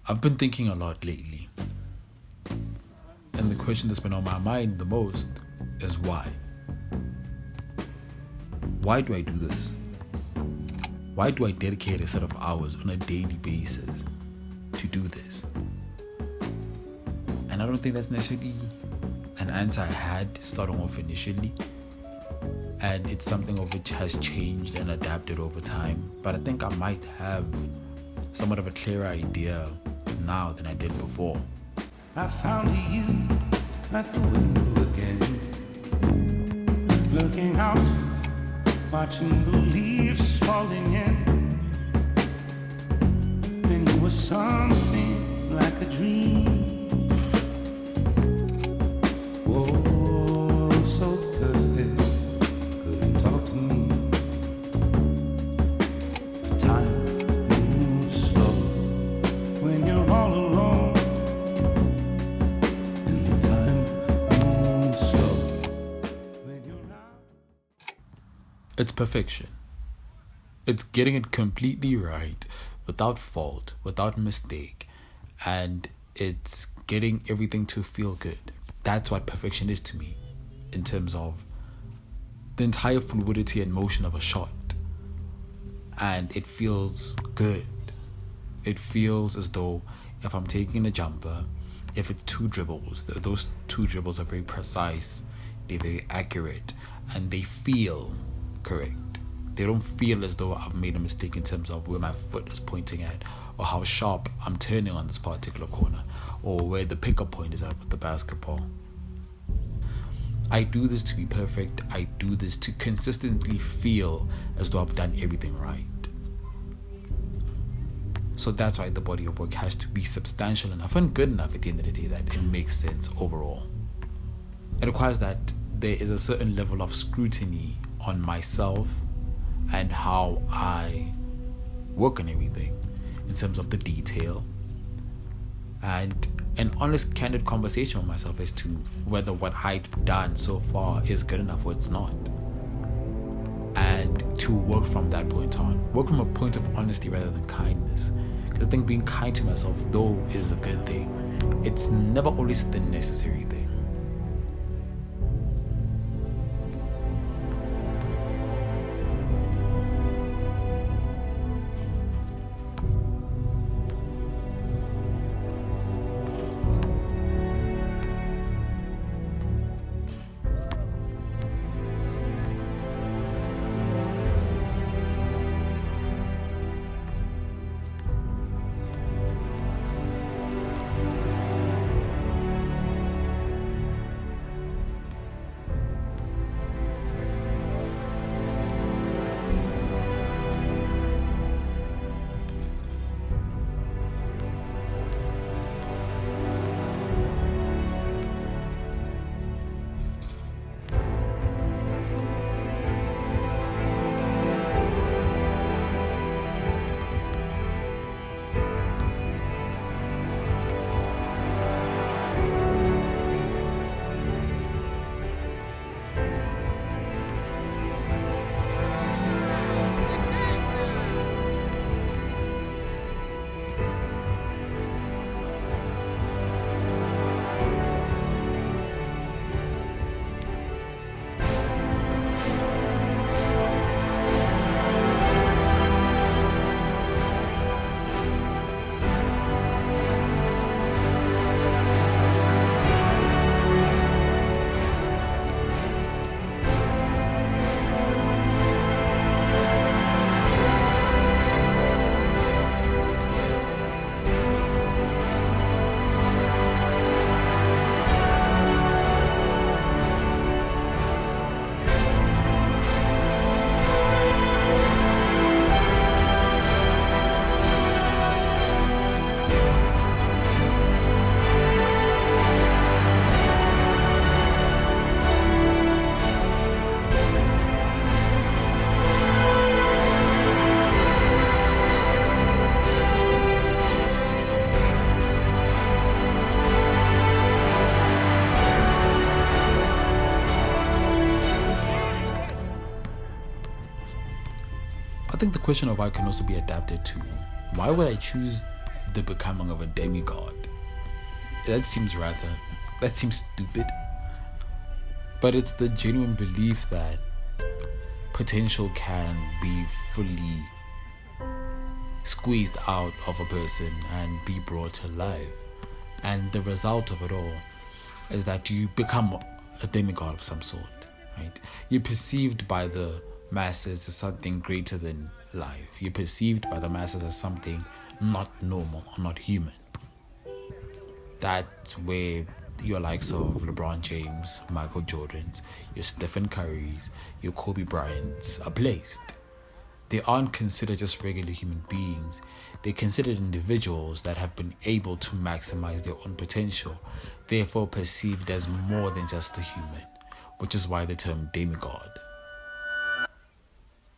I've been thinking a lot lately, and the question that's been on my mind the most is why? Why do I do this? Why do I dedicate a set of hours on a daily basis to do this? And I don't think that's necessarily an answer I had starting off initially. And it's something of which has changed and adapted over time. But I think I might have somewhat of a clearer idea now than I did before. I found you at the window again, looking out, watching the leaves falling in. Then you were something like a dream. Oh, so perfect, couldn't talk to me. The time moves slow when you're all alone, and the time moves slow when you're not. It's perfection. It's getting it completely right, without fault, without mistake, and it's getting everything to feel good. That's what perfection is to me, in terms of the entire fluidity and motion of a shot. And it feels good. It feels as though if I'm taking a jumper, if it's two dribbles, those two dribbles are very precise, they're very accurate, and they feel correct. They don't feel as though I've made a mistake in terms of where my foot is pointing at, or how sharp I'm turning on this particular corner, or where the pickup point is at with the basketball. I do this to be perfect. I do this to consistently feel as though I've done everything right. So that's why the body of work has to be substantial enough and good enough at the end of the day that it makes sense overall. It requires that there is a certain level of scrutiny on myself and how I work on everything in terms of the detail, and an honest, candid conversation with myself as to whether what I've done so far is good enough or it's not. And to work from that point on, work from a point of honesty rather than kindness. Because I think being kind to myself, though, is a good thing, it's never always the necessary thing. I think the question of why can also be adapted to why would I choose the becoming of a demigod. That seems stupid. But it's the genuine belief that potential can be fully squeezed out of a person and be brought to life. And the result of it all is that you become a demigod of some sort, right? You're perceived by the masses as something greater than life. You're perceived by the masses as something not normal or not human. That's where your likes of LeBron James, Michael Jordans, your Stephen Currys, your Kobe Bryants are placed. They aren't considered just regular human beings. They're considered individuals that have been able to maximize their own potential, therefore perceived as more than just a human, which is why the term demigod